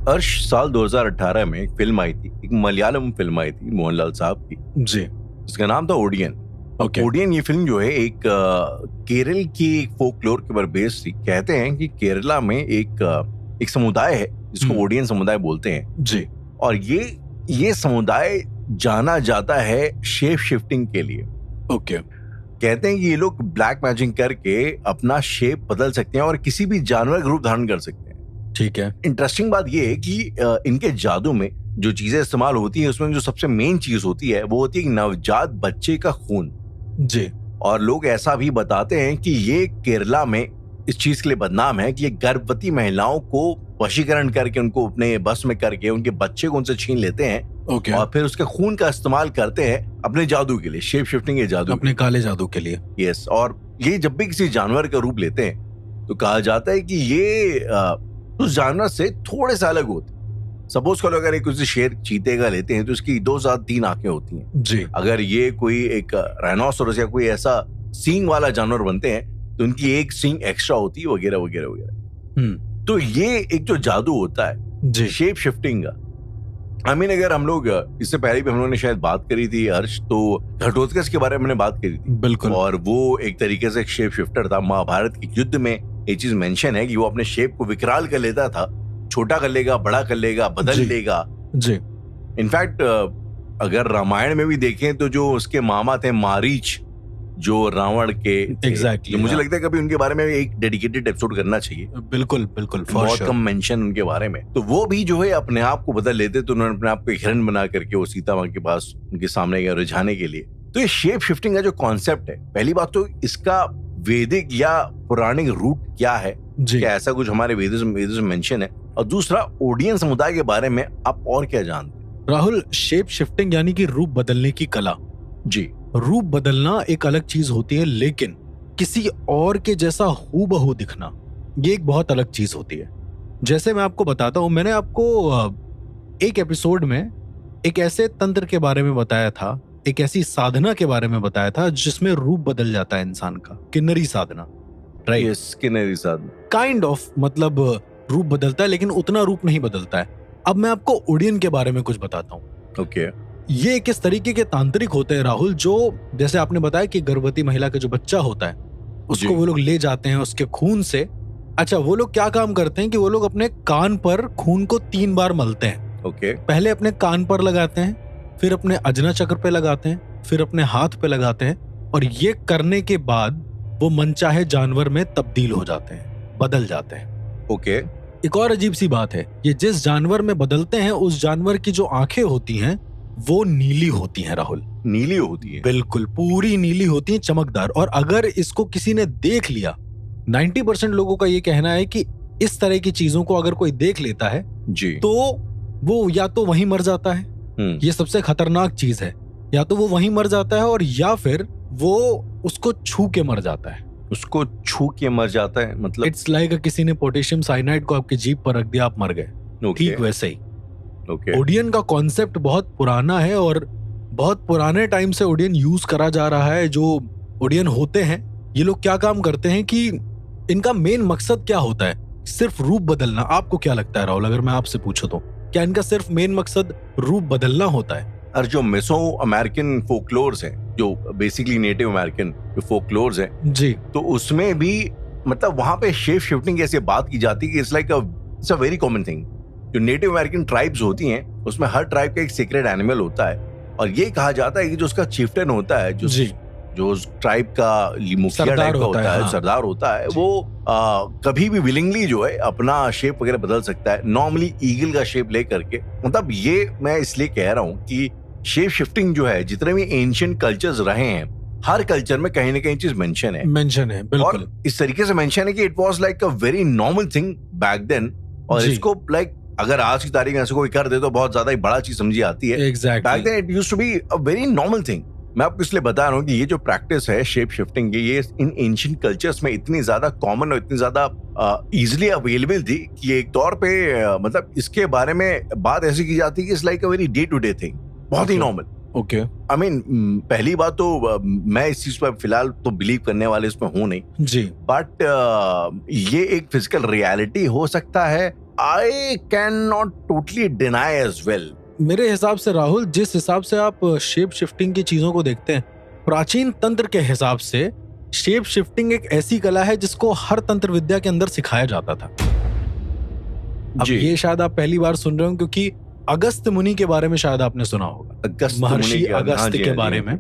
अर्श साल 2018 में एक फिल्म आई थी, एक मलयालम फिल्म आई थी मोहनलाल साहब की जी। इसका नाम था ओडियन। ओके। ओडियन ये फिल्म जो है एक केरल की एक फोकलोर के ऊपर बेस्ड थी। कहते हैं कि केरला में एक समुदाय है जिसको ओडियन समुदाय बोलते हैं जी। और ये समुदाय जाना जाता है शेप शिफ्टिंग के लिए। ओके। कहते हैं कि ये लोग ब्लैक मैजिक करके अपना शेप बदल सकते हैं और किसी भी जानवर का रूप धारण कर सकते हैं। ठीक है। इंटरेस्टिंग बात ये है कि इनके जादू में जो चीजें इस्तेमाल होती हैं उसमें जो सबसे मेन चीज होती है वो होती है नवजात बच्चे का खून। जी। और लोग ऐसा भी बताते हैं कि ये केरला में इस चीज के लिए बदनाम है कि ये गर्भवती महिलाओं को वशीकरण करके उनको अपने बस में करके उनके बच्चे को उनसे छीन लेते हैं। ओके। और फिर उसके खून का इस्तेमाल करते हैं अपने जादू के लिए, शेप शिफ्टिंग के जादू, अपने काले जादू के लिए। यस। और ये जब भी किसी जानवर का रूप लेते हैं तो कहा जाता है कि ये उस जानवर से थोड़े से अलग होते हैं। सपोज करो अगर किसी शेर चीते का लेते हैं तो इसकी 2 से 3 आंखें होती हैं। जी। अगर ये कोई एक राइनोसोरस या कोई ऐसा सींग वाला जानवर बनते हैं तो उनकी एक सींग एक्स्ट्रा होती है, वगैरह वगैरह वगैरह। तो ये एक जो जादू होता है जी। शेप शिफ्टिंग का, अगर हम लोग इससे पहले भी हम लोगों ने शायद बात करी थी हर्ष, तो घटोत्कच के बारे में हमने बात करी थी। बिल्कुल। और वो एक तरीके से एक शेप शिफ्टर था। महाभारत के युद्ध में ये चीज मेंशन है कि वो अपने शेप को विकराल कर लेता था, छोटा कर लेगा, बड़ा कर लेगा, बदल लेगा। जी। इनफैक्ट अगर रामायण में भी देखें तो जो उसके मामा थे मारीच, जो रावण के एग्जैक्टली, मुझे लगता है कभी उनके बारे में एक डेडिकेटेड एपिसोड करना चाहिए। बिल्कुल बिल्कुल, बहुत कम मेंशन उनके बारे में। तो वो भी जो है अपने आप को बदल लेते, तो उन्होंने अपने आप को हिरण बना करके वो सीता माँ के पास उनके सामने गए रिझाने के लिए। तो ये शेप शिफ्टिंग का जो कॉन्सेप्ट है, पहली बात तो इसका वैदिक या पौराणिक रूट क्या है, क्या ऐसा कुछ हमारे वेदों में मेंशन है, और दूसरा ओडियन समुदाय के बारे में आप और क्या जानते हैं? राहुल, शेप शिफ्टिंग यानी कि रूप बदलने की कला। जी। रूप बदलना एक अलग चीज होती है, लेकिन किसी और के जैसा हूबहू दिखना ये एक बहुत अलग चीज होती है। जैसे मैं आपको बताता हूं, मैंने आपको एक एपिसोड में एक ऐसे तंत्र के बारे में बताया था, एक ऐसी साधना के बारे में बताया था जिसमें रूप बदल जाता है इंसान का। किन्नरी साधना, राइट? यस, किन्नरी साधना काइंड ऑफ, मतलब रूप बदलता है लेकिन उतना रूप नहीं बदलता है। अब मैं आपको ओडियन के बारे में कुछ बताता हूँ। ओके। ये किस तरीके के तांत्रिक होते हैं राहुल, जो जैसे आपने बताया कि गर्भवती महिला का जो बच्चा होता है उसको वो लोग ले जाते हैं उसके खून से। अच्छा, वो लोग क्या काम करते हैं कि वो लोग अपने कान पर खून को 3 बार मलते हैं। ओके। पहले अपने कान पर लगाते हैं, फिर अपने अजना चक्र पे लगाते हैं, फिर अपने हाथ पे लगाते हैं, और ये करने के बाद वो मनचाहे जानवर में तब्दील हो जाते हैं, बदल जाते हैं। ओके। एक और अजीब सी बात है, ये जिस जानवर में बदलते हैं उस जानवर की जो आंखें होती हैं वो नीली होती हैं राहुल। नीली होती है? बिल्कुल, पूरी नीली होती है, चमकदार। और अगर इसको किसी ने देख लिया, 90% लोगों का ये कहना है कि इस तरह की चीजों को अगर कोई देख लेता है जी, तो वो या तो वहीं मर जाता है, ये सबसे खतरनाक चीज है, या तो वो वहीं मर जाता है और या फिर वो उसको छू के मर जाता है। उसको छू के मर जाता है मतलब? इट्स लाइक किसी ने पोटेशियम साइनाइड को आपकी जीभ पर रख दिया, आप मर गए। ठीक वैसे ही ओडियन का कॉन्सेप्ट बहुत पुराना है और बहुत पुराने टाइम से ओडियन यूज करा जा रहा है। जो ओडियन होते हैं ये लोग क्या काम करते हैं कि इनका मेन मकसद क्या होता है? सिर्फ रूप बदलना। आपको क्या लगता है राहुल, अगर मैं आपसे पूछूं तो क्या इनका सिर्फ मेन मकसद रूप बदलना होता है? और जो मेसो अमेरिकन फोकलोर्स हैं, जो बेसिकली नेटिव अमेरिकन जो फोकलोर्स हैं जी, तो उसमें भी मतलब वहां पे शेप शिफ्टिंग ऐसी बात की जाती है कि it's a very common thing. जो नेटिव अमेरिकन ट्राइब्स होती हैं उसमें हर ट्राइब का एक सीक्रेट एनिमल होता है, और ये कहा जाता है कि जो उसका चीफ्टन होता है, जो ट्राइब का मुखिया टाइप का होता है, सरदार होता है, वो कभी भी विलिंगली जो है अपना शेप वगैरह बदल सकता है, नॉर्मली ईगल का शेप ले करके। मतलब ये मैं इसलिए कह रहा हूँ कि शेप शिफ्टिंग जो है, जितने भी एंशिएंट कल्चर्स रहे हैं, हर कल्चर में कहीं ना कहीं चीज मेंशन है, बिल्कुल। और इस तरीके से मेंशन है कि it was like a very normal thing back then, और इसको लाइक अगर आज की तारीख में ऐसे कोई कर दे तो बहुत ज्यादा ही बड़ा चीज समझी आती है। Back then it used to be a very normal thing. मैं आपको इसलिए बता रहा हूँ कि ये जो प्रैक्टिस है शेप शिफ्टिंग की, ये इन एंशिएंट कल्चर्स में इतनी ज्यादा कॉमन और इतनी ज्यादा इजिली अवेलेबल थी कि एक तौर पे मतलब इसके बारे में बात ऐसी की जाती है कि it's like a very day to day thing, बहुत ही नॉर्मल। ओके। आई मीन पहली बात तो मैं इस चीज पर फिलहाल तो बिलीव करने वाले इसमें हूं नहीं जी, बट ये एक फिजिकल रियलिटी हो सकता है I cannot totally deny as well. मेरे हिसाब से राहुल, जिस हिसाब से आप शेप शिफ्टिंग की चीजों को देखते हैं, प्राचीन तंत्र के हिसाब से शेप शिफ्टिंग एक ऐसी कला है जिसको हर तंत्र विद्या के अंदर सिखाया जाता था। अब ये शायद आप पहली बार सुन रहे हो, क्योंकि अगस्त मुनि के बारे में शायद आपने सुना होगा, महर्षि अगस्त के बारे में।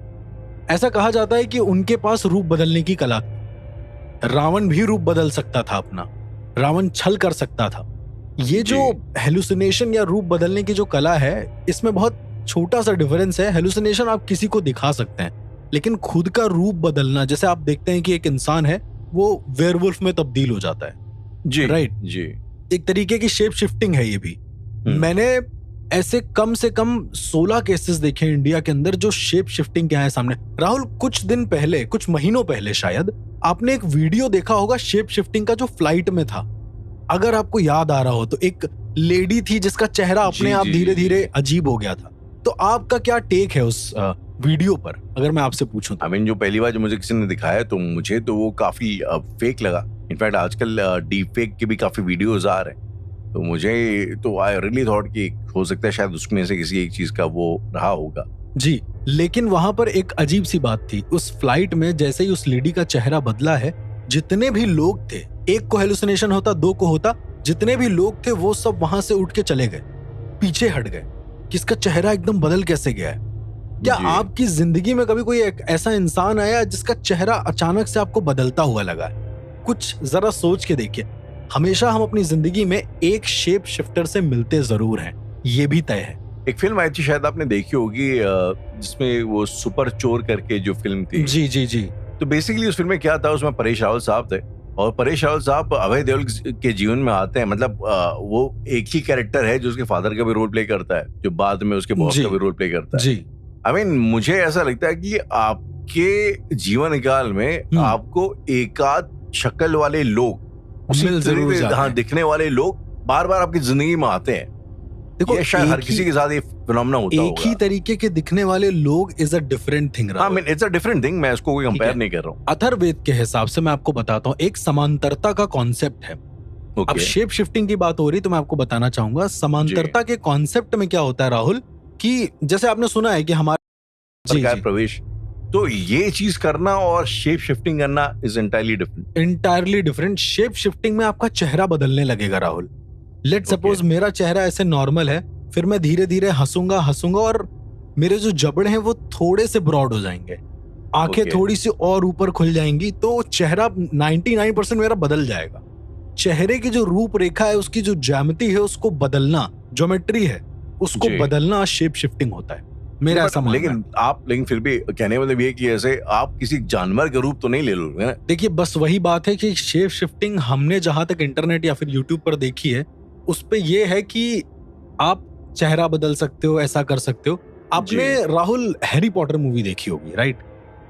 ऐसा कहा जाता है कि उनके पास रूप बदलने की कला थी। रावण भी रूप बदल सकता था अपना, रावण छल कर सकता था। ये जो हेलुसिनेशन या रूप बदलने की जो कला है, इसमें बहुत छोटा सा डिफरेंस है। हेलुसिनेशन आप किसी को दिखा सकते हैं, लेकिन खुद का रूप बदलना, जैसे आप देखते हैं कि एक इंसान है वो वेयरवुल्फ में तब्दील हो जाता है जी, राइट जी, एक तरीके की शेप शिफ्टिंग है ये भी। मैंने ऐसे कम से कम 16 केसेस देखे इंडिया के अंदर जो शेप शिफ्टिंग के आए सामने। राहुल, कुछ दिन पहले, कुछ महीनों पहले शायद आपने एक वीडियो देखा होगा शेप शिफ्टिंग का, जो फ्लाइट में था। अगर आपको याद आ रहा हो तो एक लेडी थी जिसका चेहरा अपने आप धीरे धीरे अजीब हो गया था। तो आपका क्या टेक है उस वीडियो पर, अगर मैं आपसे पूछूं तो? जो पहली बार जो मुझे किसी ने दिखाया तो मुझे तो वो काफी फेक लगा। इनफैक्ट आजकल डीप फेक के भी काफी वीडियोस आ रहे हैं, तो मुझे तो आई रियली थॉट कि हो सकता है शायद उसमें से किसी एक चीज का वो रहा होगा जी। लेकिन वहां पर एक अजीब सी बात थी उस फ्लाइट में। जैसे ही उस लेडी का चेहरा बदला है, जितने भी लोग थे, एक को हेलुसिनेशन होता, दो को होता, जितने भी लोग थे वो सब वहां से उठ के चले गए, पीछे हट गए। किसका चेहरा एकदम बदल कैसे गया है? क्या आपकी जिंदगी में कभी कोई एक ऐसा इंसान आया जिसका चेहरा अचानक से आपको बदलता हुआ लगा है? कुछ जरा सोच के देखिए। हमेशा हम अपनी जिंदगी में एक शेप शिफ्टर से मिलते जरूर हैं, ये भी तय है। एक फिल्म आई थी, शायद आपने देखी होगी, जिसमें वो सुपर चोर करके जो फिल्म थी। जी जी जी। तो बेसिकली उस फिल्म में क्या था, उसमें परेश रावल साहब थे, और परेश रावल साहब अभय देओल के जीवन में आते हैं। मतलब वो एक ही कैरेक्टर है जो उसके फादर का भी रोल प्ले करता है, जो बाद में उसके बॉस का भी रोल प्ले करता है जी। मुझे ऐसा लगता है कि आपके जीवन काल में आपको एकाध शक्ल वाले लोग, दिखने वाले लोग बार बार आपकी जिंदगी में आते हैं। देखो, ये शायद हर किसी के साथ ये फिनोमेना होता होगा। एक ही तरीके के दिखने वाले लोग is a different thing. It's a different thing, मैं इसको कोई कंपेयर नहीं कर रहा हूँ। अथर्ववेद के हिसाब से मैं आपको बताता हूँ, एक समांतरता का कॉन्सेप्ट है। अब शेप शिफ्टिंग की बात हो रही तो मैं आपको बताना चाहूंगा समांतरता के कॉन्सेप्ट में क्या होता है राहुल, कि जैसे आपने सुना है कि हमारे प्रवेश, तो ये चीज करना और शेप शिफ्टिंग करना is entirely different. Shape shifting में आपका चेहरा बदलने लगेगा राहुल। लेट सपोज मेरा चेहरा ऐसे नॉर्मल है, फिर मैं धीरे धीरे हंसूंगा और मेरे जो जबड़े हैं वो थोड़े से ब्रॉड हो जाएंगे, आंखें थोड़ी सी और ऊपर खुल जाएंगी, तो चेहरा 99% मेरा बदल जाएगा। चेहरे की जो रूपरेखा है, उसकी जो ज्यामिति है, उसको बदलना, ज्योमेट्री है, उसको बदलना शेप शिफ्टिंग होता है, मेरा ऐसा मानना है। लेकिन फिर भी कहने मतलब ये कि ऐसे आप किसी जानवर का रूप तो नहीं ले लोगे ना। देखिए, बस वही बात है कि शेप शिफ्टिंग हमने जहां तक इंटरनेट या फिर यूट्यूब पर देखी है, उस पे ये है कि आप चेहरा बदल सकते हो, ऐसा कर सकते हो। आपने राहुल हैरी पॉटर मूवी देखी होगी, राइट?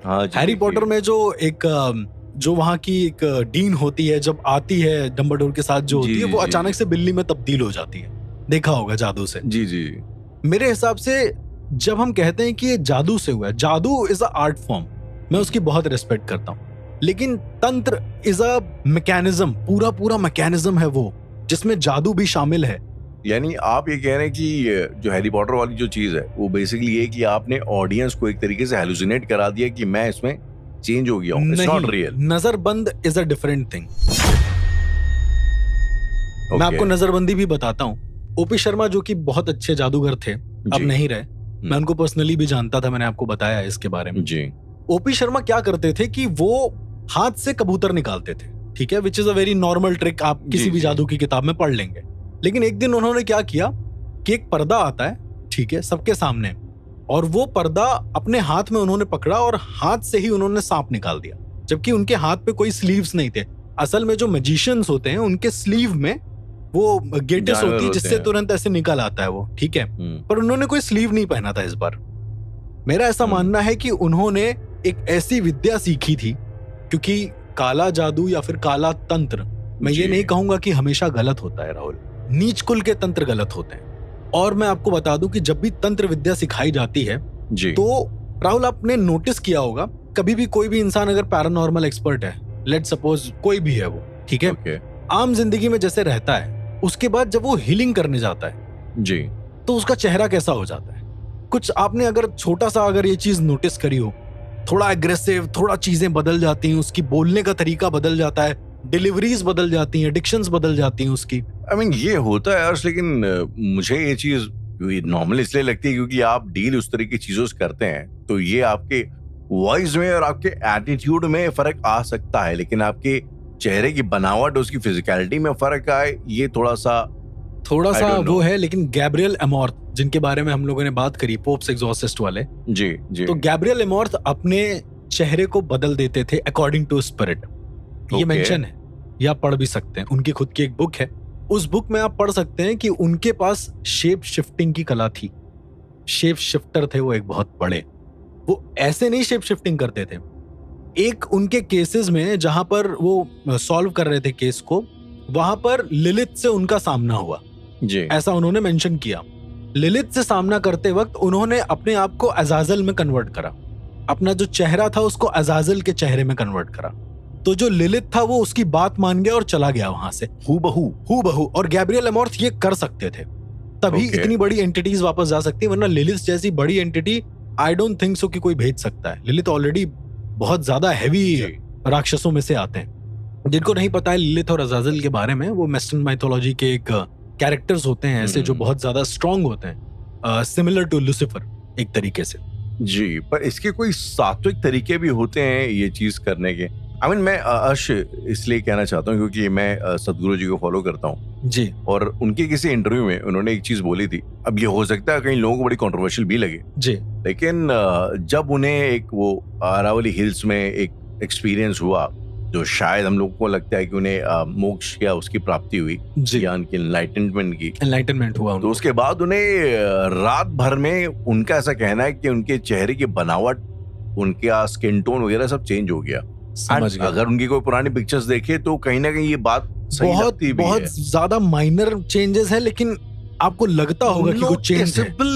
हाँ, हैरी पॉटर में जो वहां की एक डीन होती है, जब आती है डम्बलडोर के साथ जो होती है, वो अचानक से बिल्ली में तब्दील हो जाती है। देखा होगा जादू से। जी जी। मेरे हिसाब से जब हम कहते हैं कि ये जादू से हुआ है, जादू इज अ आर्ट फॉर्म, मैं उसकी बहुत रिस्पेक्ट करता हूँ, लेकिन तंत्र इज अ मैकेनिज्म, पूरा मैकेनिज्म है वो, जिसमें जादू भी शामिल है। यानी आप ये कह रहे हैं कि जो हैरी पॉटर वाली जो चीज है, वो बेसिकली ये कि आपने ऑडियंस को एक तरीके से हेलुसिनेट करा दिया कि मैं इसमें चेंज हो गया हूं, इट्स नॉट रियल। नजरबंद इज अ डिफरेंट थिंग। मैं आपको नजरबंदी भी बताता हूँ। ओपी शर्मा जो कि बहुत अच्छे जादूगर थे, अब नहीं रहे, मैं उनको पर्सनली भी जानता था, मैंने आपको बताया इसके बारे में जी। ओपी शर्मा क्या करते थे कि वो हाथ से कबूतर निकालते थे, ठीक है, which is a very normal trick, आप किसी भी जादू की किताब में पढ़ लेंगे। लेकिन एक दिन उन्होंने क्या किया कि एक पर्दा आता है, ठीक है, सबके सामने, और वो पर्दा अपने हाथ में उन्होंने पकड़ा और हाथ से ही उन्होंने सांप निकाल दिया, जबकि उनके हाथ पे कोई स्लीव्स नहीं थे। असल में जो मैजिशियंस होते हैं उनके स्लीव में वो गेटिस होती है जिससे तुरंत ऐसे निकल आता है वो, ठीक है, पर उन्होंने कोई स्लीव नहीं पहना था इस बार। मेरा ऐसा मानना है कि उन्होंने एक ऐसी विद्या सीखी थी, क्योंकि काला जादू या फिर काला तंत्र, मैं ये नहीं कहूंगा कि हमेशा गलत होता है राहुल, नीच कुल के तंत्र गलत होते हैं। और मैं आपको बता दूं कि जब भी तंत्र विद्या सिखाई जाती है तो राहुल, आपने नोटिस किया होगा, कभी भी कोई भी इंसान अगर पैरानॉर्मल एक्सपर्ट है, लेट सपोज कोई भी है वो, ठीक है, आम जिंदगी में जैसे रहता है, उसके बाद जब वो हीलिंग करने जाता है जी, तो उसका चेहरा कैसा हो जाता है? कुछ आपने अगर छोटा सा अगर ये चीज नोटिस करी हो, थोड़ा एग्रेसिव, थोड़ा चीजें बदल जाती हैं, उसकी बोलने का तरीका बदल जाता है, डिलीवरीज बदल जाती हैं, डिक्शंस बदल जाती हैं उसकी। आई मीन ये होता है यार, लेकिन मुझे ये चीज नॉर्मल इसलिए लगती है क्योंकि आप डील उस तरह की चीजों से करते हैं, तो ये आपके वॉइस में और आपके एटीट्यूड में फर्क आ सकता है, लेकिन आपके चेहरे की बनावट, उसकी फिजिकलिटी में फर्क आए, ये थोड़ा सा वो है। लेकिन गैब्रियल एमॉर्थ, जिनके बारे में हम लोगों ने बात करी, पोप्स एग्जॉर्सिस्ट वाले, जी, तो गैब्रियल एमॉर्थ अपने चेहरे को बदल देते थे अकॉर्डिंग टू स्पिरिट। ये मेंशन है, या पढ़ भी सकते हैं, उनकी खुद की एक बुक है, उस बुक में आप पढ़ सकते हैं कि उनके पास शेप शिफ्टिंग की कला थी। शेप शिफ्टर थे वो एक बहुत बड़े। वो ऐसे नहीं शेप शिफ्टिंग करते थे। एक उनके केसेस में जहां पर वो सॉल्व कर रहे थे केस को, वहां पर लिलिथ से उनका सामना हुआ जी, ऐसा उन्होंने मेंशन किया। लिलिथ से सामना करते वक्त उन्होंने अपने आप को अजाजल में कन्वर्ट करा, अपना जो चेहरा था उसको अजाजल के चेहरे में कन्वर्ट करा। तो जो लिलिथ था वो उसकी बात मान गया और चला गया वहां से हूबहू। और गैब्रियल एमॉर्थ ये कर सकते थे, तभी इतनी बड़ी एंटिटीज वापस जा सकती है, वरना लिलिथ जैसी बड़ी entity I don't think so कि कोई भेज सकता है। लिलिथ ऑलरेडी बहुत ज्यादा हैवी राक्षसों में से आते हैं। जिनको नहीं पता है लिलिथ और अजाजल के बारे में, वो वेस्टर्न माइथोलॉजी के एक कैरेक्टर्स होते हैं ऐसे जो बहुत ज्यादा स्ट्रांग होते हैं, सिमिलर टू लूसीफर एक तरीके से। जी, पर इसके कोई सात्विक तरीके भी होते हैं ये चीज करने के। आई मीन मैं अर्श इसलिए कहना चाहता हूँ क्योंकि मैं सदगुरु जी को फॉलो करता हूँ जी, और उनके किसी इंटरव्यू में उन्होंने एक चीज बोली थी। अब ये हो सकता है कई लोगों को बड़ी कंट्रोवर्शियल भी लगे जी, लेकिन जब उन्हें एक वो अरावली हिल्स में एक एक्सपीरियंस हुआ, जो शायद हम लोगों को लगता है कि उन्हें मोक्ष या उसकी प्राप्ति हुई या उनकी एनलाइटनमेंट हुआ, तो उसके बाद उन्हें रात भर में उनका ऐसा कहना है कि उनके चेहरे की बनावट, उनका स्किन टोन वगैरह सब चेंज हो गया। अगर उनकी कोई पुरानी पिक्चर्स देखे तो कहीं ना कहीं ये बात सही लगती भी है। बहुत ज्यादा माइनर चेंजेस है, लेकिन आपको लगता होगा कि कुछ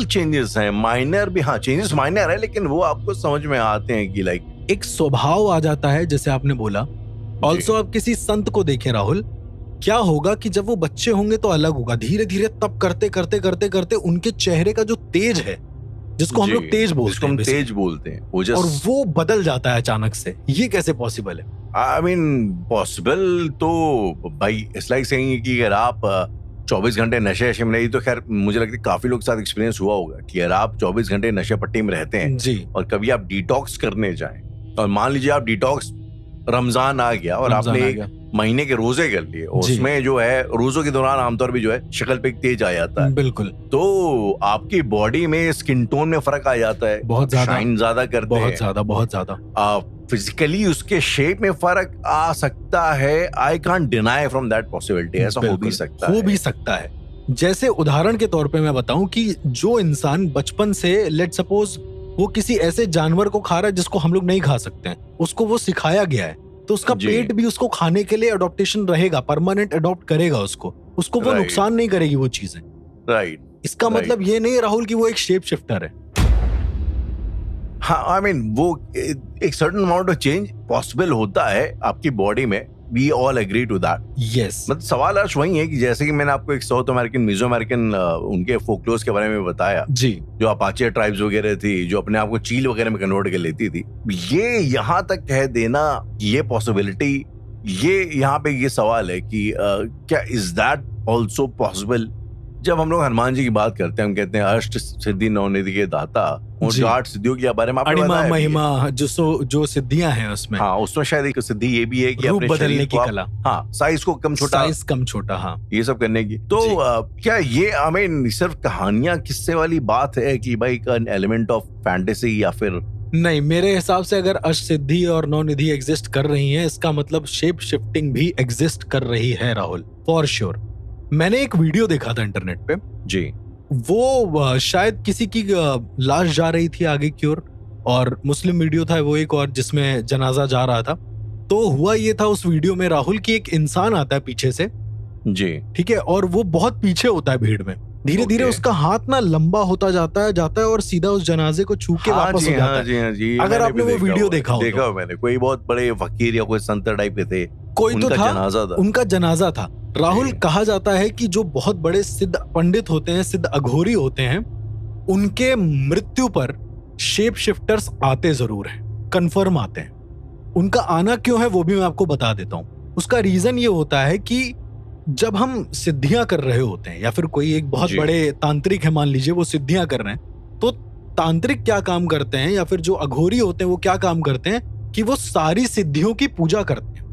चेंजेस हैं। माइनर भी, हाँ चेंजेस माइनर है, लेकिन वो आपको समझ में आते हैं कि लाइक एक स्वभाव आ जाता है, जैसे आपने बोला। ऑल्सो आप किसी संत को देखें राहुल, क्या होगा कि जब वो बच्चे होंगे तो अलग होगा, धीरे धीरे तब करते करते करते करते उनके चेहरे का जो तेज है, जिसको हम लोग तेज बोलते हैं, और वो बदल जाता है अचानक से। ये कैसे पॉसिबल है? आई मीन पॉसिबल तो भाई इट्स लाइक सेइंग कि अगर आप 24 घंटे नशे में नहीं, तो खैर मुझे लगता है काफी लोग के साथ एक्सपीरियंस हुआ होगा कि अगर आप 24 घंटे नशे पट्टी में रहते हैं जी, और कभी आप डिटॉक्स करने जाएं, और मान लीजिए आप डिटॉक्स, रमजान आ गया और आपने एक महीने के रोजे कर लिए, उसमें जो है रोजों के दौरान आमतौर पे जो है शक्ल पे एक तेज आ जाता है। बिल्कुल। तो आपकी बॉडी में स्किन टोन में फर्क आ जाता है, बहुत ज्यादा, शाइन ज्यादा करते हैं, बहुत ज्यादा फिजिकली उसके शेप में फर्क आ सकता है। I can't deny from that possibility. ऐसा हो भी सकता है। जैसे उदाहरण के तौर पे मैं बताऊं कि जो इंसान बचपन से, लेट सपोज वो किसी ऐसे जानवर को खा रहा है जिसको हम लोग नहीं खा सकते हैं, उसको वो सिखाया गया है, तो उसका पेट भी उसको खाने के लिए अडॉप्टेशन रहेगा, परमानेंट अडॉप्ट करेगा उसको वो नुकसान नहीं करेगी वो चीजें। राइट। इसका मतलब ये नहीं राहुल कि वो एक शेप शिफ्टर है। हाँ, आई मीन वो एक certain amount of change possible होता है आपकी बॉडी में। We all agree to that. Yes. मतलब सवाल अर्श वही है कि जैसे कि मैंने आपको एक साउथ अमेरिकन, मीजो अमेरिकन उनके फोकलोर्स के बारे में बताया जी, जो अपाचे ट्राइब्स वगैरह थी, जो अपने आप को चील वगैरह में कन्वर्ट कर लेती थी। ये यहाँ तक कह देना, ये पॉसिबिलिटी, ये यहाँ पे ये सवाल है कि क्या इज दैट ऑल्सो पॉसिबल? जब हम लोग हनुमान जी की बात करते हैं, हम कहते हैं अष्ट सिद्धि नवनिधि के दाता, और जो 8 सिद्धियों के बारे में आपने बताया, महिमा जो सिद्धियां हैं उसमें, हाँ उसमें शायद एक सिद्धि ये भी है कि रूप बदलने की कला, हाँ साइज को कम छोटा, हाँ ये सब करने की। तो क्या ये आई मीन सिर्फ कहानियां किस्से वाली बात है कि भाई एन एलिमेंट ऑफ फैंटेसी, या फिर नहीं? मेरे हिसाब से अगर अष्ट सिद्धि और नौ निधि एग्जिस्ट कर रही हैं, इसका मतलब शेप शिफ्टिंग भी एग्जिस्ट कर रही है राहुल, फॉर श्योर। मैंने एक वीडियो देखा था इंटरनेट पे जी, वो शायद किसी की लाश जा रही थी आगे की ओर, और मुस्लिम वीडियो था वो एक, और जिसमें जनाजा जा रहा था। तो हुआ ये था उस वीडियो में राहुल की एक इंसान आता है पीछे से जी, ठीक है, और वो बहुत पीछे होता है भीड़ में, धीरे धीरे उसका हाथ ना लंबा होता जाता है और सीधा उस जनाजे को छू के वापस हो जाता है। अगर आपने वो वीडियो देखा मैंने, कोई बहुत बड़े फकीर या कोई संत टाइप के थे, कोई तो था, उनका जनाजा था, राहुल, कहा जाता है कि जो बहुत बड़े सिद्ध पंडित होते हैं, सिद्ध अघोरी होते हैं, उनके मृत्यु पर शेप शिफ्टर्स आते जरूर हैं, कंफर्म आते हैं। उनका आना क्यों है वो भी मैं आपको बता देता हूं। उसका रीजन ये होता है कि जब हम सिद्धियां कर रहे होते हैं, या फिर कोई एक बहुत बड़े तांत्रिक है मान लीजिए, वो सिद्धियां कर रहे हैं, तो तांत्रिक क्या काम करते हैं, या फिर जो अघोरी होते हैं वो क्या काम करते हैं कि वो सारी सिद्धियों की पूजा करते हैं।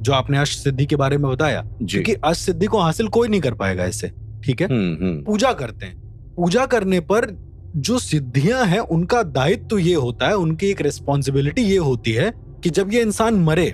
जो आपने अष्ट सिद्धि के बारे में बताया, क्योंकि अष्ट सिद्धि को हासिल कोई नहीं कर पाएगा इससे, ठीक है। पूजा करते हैं। पूजा करने पर जो सिद्धियां हैं उनका दायित्व तो ये होता है, उनकी एक रिस्पॉन्सिबिलिटी ये होती है कि जब ये इंसान मरे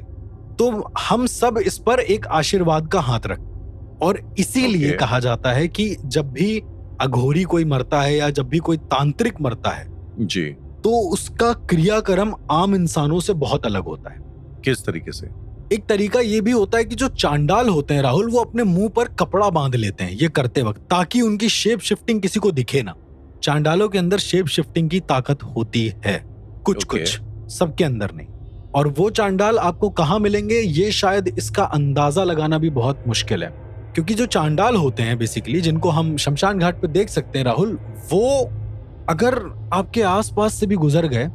तो हम सब इस पर एक आशीर्वाद का हाथ रखें। और इसीलिए कहा जाता है कि जब भी अघोरी कोई मरता है या जब भी कोई तांत्रिक मरता है जी, तो उसका क्रियाक्रम आम इंसानों से बहुत अलग होता है। किस तरीके से? एक तरीका ये भी होता है कि जो चांडाल होते हैं राहुल, वो अपने मुंह पर कपड़ा बांध लेते हैं ये करते वक्त, ताकि उनकी शेप शिफ्टिंग किसी को दिखे ना। चांडालों के अंदर शेप शिफ्टिंग की ताकत होती है, कुछ सबके अंदर नहीं। और वो चांडाल आपको कहाँ मिलेंगे ये शायद इसका अंदाजा लगाना भी बहुत मुश्किल है, क्योंकि जो चांडाल होते हैं बेसिकली, जिनको हम शमशान घाट पे देख सकते हैं राहुल, वो अगर आपके आसपास से भी गुजर गए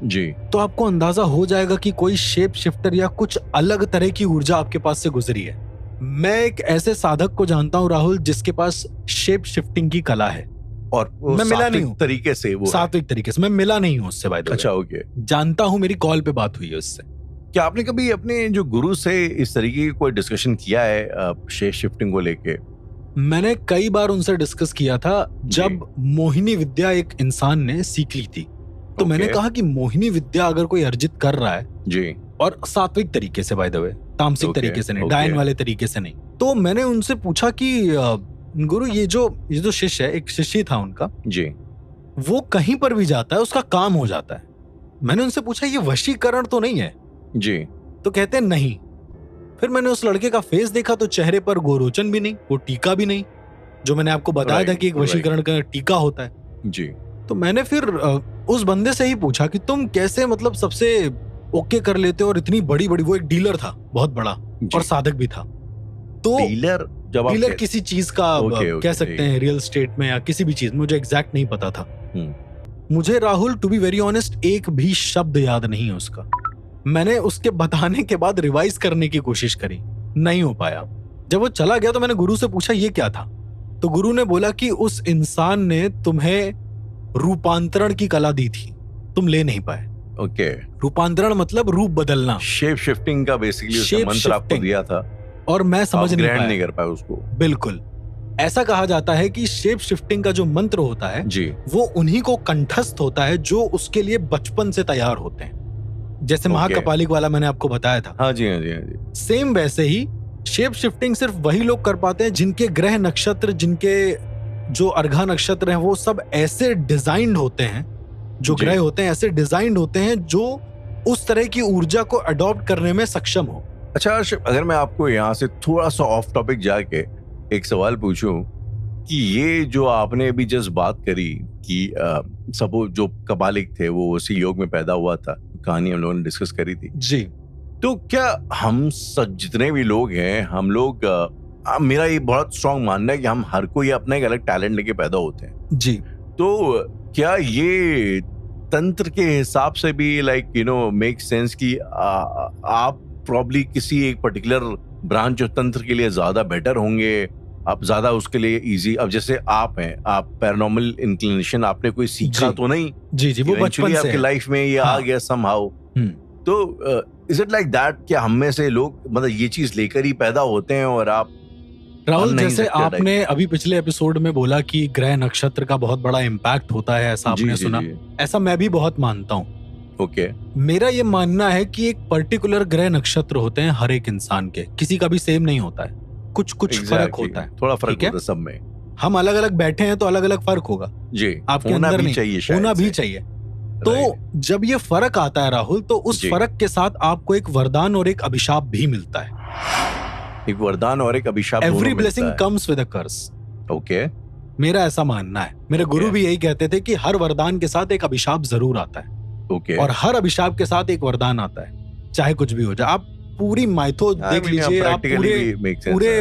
जी, तो आपको अंदाजा हो जाएगा कि कोई शेप शिफ्टर या कुछ अलग तरह की ऊर्जा आपके पास से गुजरी है। मैं एक ऐसे साधक को जानता हूं राहुल, जिसके पास शेप शिफ्टिंग की कला है, और मैं मिला नहीं हूं तरीके से, वो सात्विक तरीके से मैं मिला नहीं हूं उससे। अच्छा, ओके, जानता हूं, मेरी कॉल पे बात हुई है उससे। क्या आपने कभी अपने जो गुरु से इस तरीके की कोई डिस्कशन किया है शेप शिफ्टिंग को लेके? मैंने कई बार उनसे डिस्कस किया था। जब मोहिनी विद्या एक इंसान ने सीख ली थी, तो मैंने कहा कि मोहिनी विद्या अगर कोई अर्जित कर रहा है जी, और सात्विक तरीके से, बाय द वे, तामसिक तरीके से नहीं, डायन वाले तरीके से नहीं, तो मैंने उनसे पूछा कि गुरु, ये जो शिष्य है, एक शिष्य था उनका जी, वो कहीं पर भी जाता है उसका काम हो जाता है। मैंने उनसे पूछा ये वशीकरण तो नहीं है जी? तो कहते हैं नहीं। फिर मैंने उस लड़के का फेस देखा तो चेहरे पर गोरोचन भी नहीं, वो टीका भी नहीं, जो मैंने आपको बताया था कि एक वशीकरण का टीका होता है जी। तो मैंने फिर उस बंदे से ही पूछा कि तुम कैसे मतलब सबसे ओके कर लेते हो, और इतनी बड़ी बड़ी, वो एक डीलर था बहुत बड़ा और साधक भी था। तो डीलर किसी चीज का कह सकते हैं, रियल एस्टेट में या किसी भी चीज में, मुझे एग्जैक्ट नहीं पता था। मुझे Rahul, to be very honest, एक भी शब्द याद नहीं है उसका। मैंने उसके बताने के बाद रिवाइज करने की कोशिश करी, नहीं हो पाया। जब वो चला गया तो मैंने गुरु से पूछा ये क्या था, तो गुरु ने बोला कि उस इंसान ने तुम्हें रूपांतरण की कला दी थी, तुम ले नहीं पाए। ओके, रूपांतरण मतलब रूप बदलना, शेप शिफ्टिंग का बेसिकली उसने मंत्र आपको दिया था, और मैं समझ नहीं कर पाया उसको। बिल्कुल, ऐसा कहा जाता है कि शेप शिफ्टिंग का जो मंत्र होता है जी, वो उन्हीं को कंठस्थ होता है जो उसके लिए बचपन से तैयार होते हैं। जैसे महाकपालिक वाला मैंने आपको बताया था, हाँ जी, हाँ जी, हाँ जी। सेम वैसे ही शेप शिफ्टिंग सिर्फ वही लोग कर पाते हैं जिनके ग्रह नक्षत्र, जिनके जो अर्घा नक्षत्र हैं, वो सब ऐसे डिजाइंड होते हैं, जो ग्रह होते हैं ऐसे डिजाइंड होते हैं जो उस तरह की ऊर्जा को अडॉप्ट करने में सक्षम हो। अच्छा, अगर मैं आपको यहाँ से थोड़ा सा ऑफ टॉपिक जाके एक सवाल पूछूं कि ये जो आपने अभी जस्ट बात करी कि सब जो कपालिक थे वो उसी योग में पैदा हुआ था, कहानी हम लोगों ने डिस्कस करी थी जी, तो क्या हम सब जितने भी लोग हैं, हम लोग मेरा ये बहुत स्ट्रांग मानना है कि हम हर कोई अपना एक अलग टैलेंट लेके पैदा होते हैं जी। तो क्या ये तंत्र के हिसाब से भी लाइक मेक सेंस कि आप प्रॉब्ली किसी एक पर्टिकुलर ब्रांच जो तंत्र के लिए ज्यादा बेटर होंगे, आप ज्यादा उसके लिए इजी, अब जैसे आप हैं, आप पैरानॉर्मल इंक्लिनेशन आपने कोई सीखा तो नहीं? जी, वो बचपन से आपकी लाइफ में ये आ गया समहाउ। तो इज इट लाइक दैट, क्या हम में से लोग मतलब ये चीज लेकर ही पैदा होते हैं और आप राहुल, जैसे आपने अभी पिछले एपिसोड में बोला कि ग्रह नक्षत्र का बहुत बड़ा इम्पैक्ट होता है, ऐसा आपने सुना, ऐसा मैं भी बहुत मानता हूँ। ओके, मेरा ये मानना है कि एक पर्टिकुलर ग्रह नक्षत्र होते हैं हर एक इंसान के, किसी का भी सेम नहीं होता है, कुछ फर्क होता है, थोड़ा फर्क होता है सब में। हम अलग अलग बैठे हैं तो अलग अलग फर्क होगा जी, आपके अंदर नहीं, होना भी चाहिए। तो जब ये फर्क आता है राहुल, तो उस फर्क के साथ आपको एक वरदान और एक अभिशाप भी मिलता है। एक वरदान और एक अभिशाप, every blessing comes with a curse. Okay, मेरा ऐसा मानना है, मेरे गुरु भी यही कहते थे कि हर वरदान के साथ एक अभिशाप जरूर आता है। ओके, और हर अभिशाप के साथ एक वरदान आता है, चाहे कुछ भी हो जाए। आप पूरी माइथो देख लीजिए, आप पूरे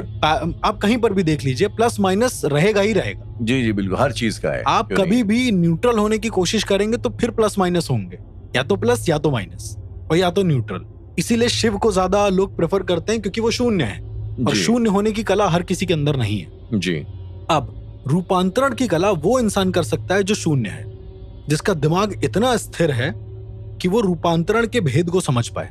आप कहीं पर भी देख लीजिए, प्लस माइनस रहेगा ही रहेगा। जी जी बिल्कुल, हर चीज का है। आप कभी भी न्यूट्रल होने की कोशिश करेंगे तो फिर प्लस माइनस होंगे, या तो प्लस या तो माइनस और या तो न्यूट्रल। इसीलिए शिव को ज्यादा लोग प्रेफर करते हैं क्योंकि वो शून्य है, और शून्य होने की कला हर किसी के अंदर नहीं है जी। अब रूपांतरण की कला वो इंसान कर सकता है जो शून्य है, जिसका दिमाग इतना स्थिर है कि वो रूपांतरण के भेद को समझ पाए।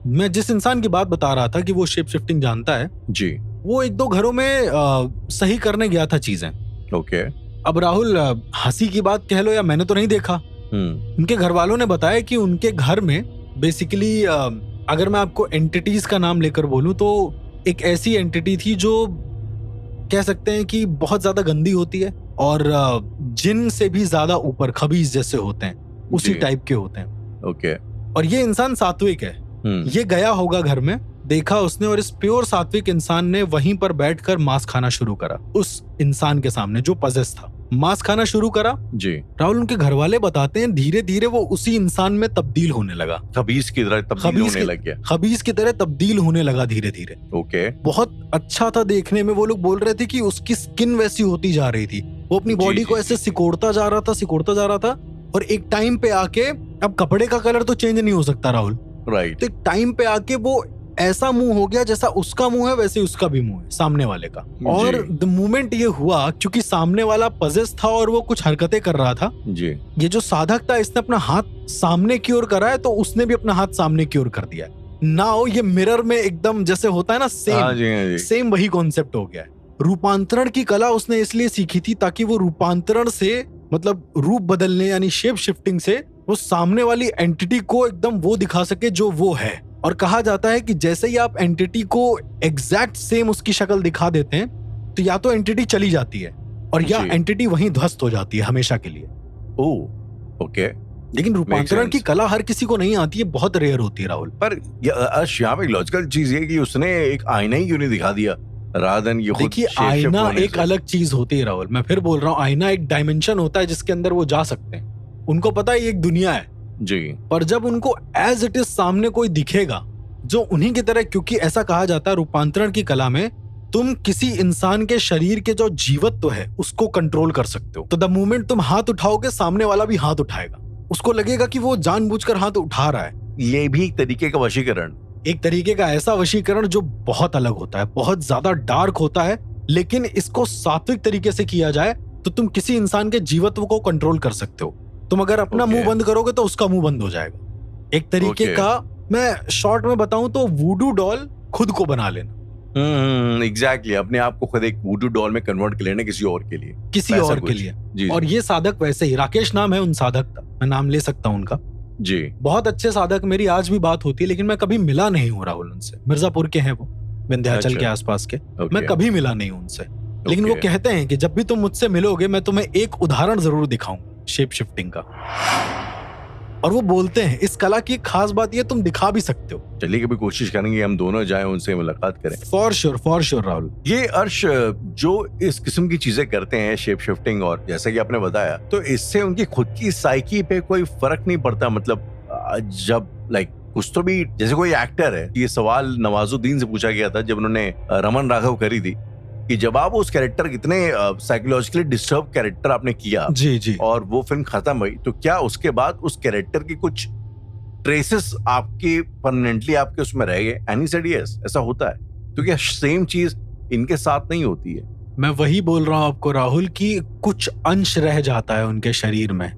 मैं जिस इंसान की बात बता रहा था कि वो शेप शिफ्टिंग जानता है जी, वो 1-2 घरों में सही करने गया था चीजें। ओके। अब राहुल, हंसी की बात कह लो या मैंने तो नहीं देखा, उनके घर वालों ने बताया कि उनके घर में बेसिकली अगर मैं आपको एंटिटीज का नाम लेकर बोलूं तो एक ऐसी एंटिटी थी जो कह सकते हैं कि बहुत ज्यादा गंदी होती है और जिन से भी ज्यादा ऊपर खबीज जैसे होते हैं, उसी टाइप के होते हैं। ओके। और ये इंसान सात्विक है। ये गया होगा घर में, देखा उसने, और इस प्योर सात्विक इंसान ने वहीं पर बैठकर मांस खाना शुरू करा। उस इंसान के सामने जो पजेस था, मांस खाना शुरू करा जी। राहुल, उनके घर वाले बताते हैं धीरे धीरे वो उसी इंसान में तब्दील होने लगा, खबीज की तरह तब्दील होने लग गया। खबीज की तरह तब्दील होने लगा धीरे धीरे। ओके। बहुत अच्छा था देखने में। वो लोग बोल रहे थे कि उसकी स्किन वैसी होती जा रही थी, वो अपनी बॉडी को ऐसे सिकोड़ता जा रहा था, और एक टाइम पे आके, अब कपड़े का कलर तो चेंज नहीं हो सकता राहुल, राइट। तो एक टाइम पे आके वो ऐसा मुंह हो गया जैसा उसका मुंह है वैसे उसका भी मुंह है, सामने वाले का। और द मोमेंट ये हुआ, क्योंकि सामने वाला पजेस था और वो कुछ हरकतें कर रहा था जी, ये जो साधक था इसने अपना हाथ सामने की ओर करा है, तो उसने भी अपना हाथ सामने की ओर कर दिया। नाउ ये मिरर में एकदम जैसे होता है ना, सेम वही कॉन्सेप्ट हो गया है। रूपांतरण की कला उसने इसलिए सीखी थी ताकि वो रूपांतरण से, मतलब रूप बदलने यानी शेप शिफ्टिंग से, वो सामने वाली एंटिटी को एकदम वो दिखा सके जो वो है। और कहा जाता है कि जैसे ही आप एंटिटी को एग्जैक्ट सेम उसकी शक्ल दिखा देते हैं तो या तो एंटिटी चली जाती है और या एंटिटी वहीं ध्वस्त हो जाती है हमेशा के लिए। ओह, ओके। लेकिन रूपांतरण की कला हर किसी को नहीं आती है, बहुत रेयर होती है राहुल। पर यहाँ पे लॉजिकल चीज ये कि उसने एक आईना ही क्यों नहीं दिखा दिया rather than ये खुद देखिए, आईना एक अलग चीज होती है राहुल। मैं फिर बोल रहा हूँ, आईना एक डायमेंशन होता है जिसके अंदर वो जा सकते हैं। उनको पता है ये एक दुनिया है जी, पर जब उनको एज इट इज सामने कोई दिखेगा जो उन्हीं की तरह, क्योंकि ऐसा कहा जाता है रूपांतरण की कला में तुम किसी इंसान के शरीर के जो जीवत्व है उसको कंट्रोल कर सकते हो। तो द मोमेंट तुम हाथ उठाओगे, सामने वाला भी हाथ उठाएगा, उसको लगेगा कि वो जानबूझकर हाथ उठा रहा है। ये भी एक तरीके का वशीकरण, एक तरीके का ऐसा वशीकरण जो बहुत अलग होता है, बहुत ज्यादा डार्क होता है। लेकिन इसको सात्विक तरीके से किया जाए तो तुम किसी इंसान के जीवत्व को कंट्रोल कर सकते हो। तुम अगर अपना मुंह बंद करोगे तो उसका मुंह बंद हो जाएगा। एक तरीके का मैं शॉर्ट में बताऊं तो वूडू डॉल खुद को बना लेना। एग्जैक्टली, अपने आप को खुद एक वूडू डॉल में कन्वर्ट कर लेना किसी और के लिए, किसी और के लिए। जी, और ये साधक वैसे ही, राकेश नाम है उन साधक का, मैं नाम ले सकता हूँ उनका जी। बहुत अच्छे साधक, मेरी आज भी बात होती है, लेकिन मैं कभी मिला नहीं हूँ राहुल उनसे। मिर्जापुर के हैं वो, विंध्याचल के आसपास के। मैं कभी मिला नहीं हूँ उनसे, लेकिन वो कहते हैं कि जब भी तुम मुझसे मिलोगे मैं तुम्हें एक उदाहरण जरूर दिखाऊंगा शेप शिफ्टिंग का। और वो बोलते हैं इस कला की खास बात ये तुम दिखा भी सकते हो। चलिए कभी कोशिश करेंगे हम दोनों जाएं, उनसे मुलाकात करें। For sure Rahul. ये अर्श जो इस किस्म की चीजें करते हैं, शेप शिफ्टिंग, और जैसा कि आपने बताया, तो इससे उनकी खुद की साइकी पे कोई फर्क नहीं पड़ता? मतलब जब कुछ तो भी, जैसे कोई एक्टर है, ये सवाल नवाजुद्दीन से पूछा गया था जब उन्होंने रमन राघव करी थी, कि जब आप उस कैरेक्टर, कितने साइकोलॉजिकली डिस्टर्ब कैरेक्टर आपने किया जी, और वो फिल्म खत्म हुई, तो क्या उसके बाद उस कैरेक्टर की कुछ ट्रेसेस आपके परमानेंटली आपके उसमें रह गए? एनी सेड यस, ऐसा होता है? तो क्या सेम चीज इनके साथ नहीं होती है? मैं वही बोल रहा हूँ आपको राहुल कि कुछ अंश रह जाता है उनके शरीर में,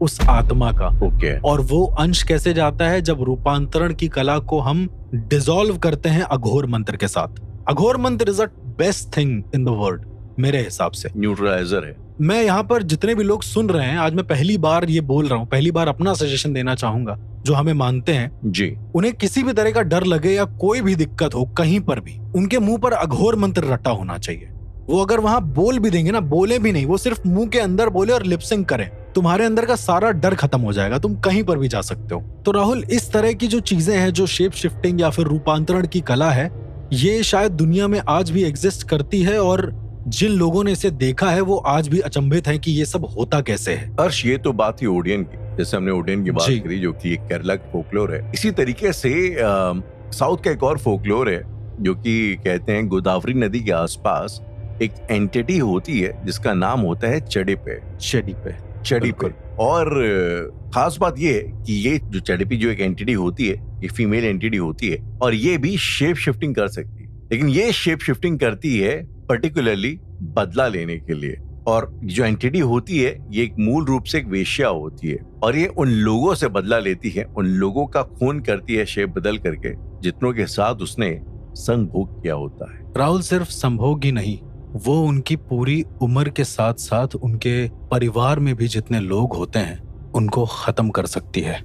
उस आत्मा का। और वो अंश कैसे जाता है? जब रूपांतरण की कला को हम डिसॉल्व करते हैं अघोर मंत्र के साथ। अघोर मंत्र is a best thing in the world मेरे हिसाब से, न्यूट्रलाइजर है। मैं यहाँ पर जितने भी लोग सुन रहे हैं, आज मैं पहली बार ये बोल रहा हूँ, पहली बार अपना सजेशन देना चाहूंगा, जो हमें मानते हैं जी, उन्हें किसी भी तरह का डर लगे या कोई भी दिक्कत हो कहीं पर भी, उनके मुंह पर अघोर मंत्र रटा होना चाहिए। वो अगर वहां बोल भी देंगे ना, बोले भी नहीं, वो सिर्फ मुंह के अंदर बोले और लिपसिंग करें, तुम्हारे अंदर का सारा डर खत्म हो जाएगा, तुम कहीं पर भी जा सकते हो। तो राहुल, इस तरह की जो चीजें हैं, जो शेप शिफ्टिंग या फिर रूपांतरण की कला है, ये शायद दुनिया में आज भी एग्जिस्ट करती है, और जिन लोगों ने इसे देखा है वो आज भी अचंभित हैं कि ये सब होता कैसे है। अर्श, ये तो बात थी ओडियन की, जैसे हमने ओडियन की बात करी, जो कि एक केरला का फोकलोर है। इसी तरीके से साउथ का एक और फोकलोर है जो कि कहते हैं गोदावरी नदी के आसपास एक एंटिटी होती है जिसका नाम होता है चडिपे। और खास बात ये है कि ये जो चडिपी जो एक एंटिटी होती है, ये फीमेल एंटिटी होती है और ये भी शेप शिफ्टिंग कर सकती है, लेकिन ये शेप शिफ्टिंग करती है पर्टिकुलरली बदला लेने के लिए। और जो एंटिटी होती है ये एक मूल रूप से एक वेश्या होती है और ये उन लोगों से बदला लेती है, उन लोगों का खून करती है शेप बदल करके जितनों के साथ उसने संभोग किया होता है। राहुल, सिर्फ संभोग ही नहीं, वो उनकी पूरी उम्र के साथ साथ उनके परिवार में भी जितने लोग होते हैं उनको खत्म कर सकती है।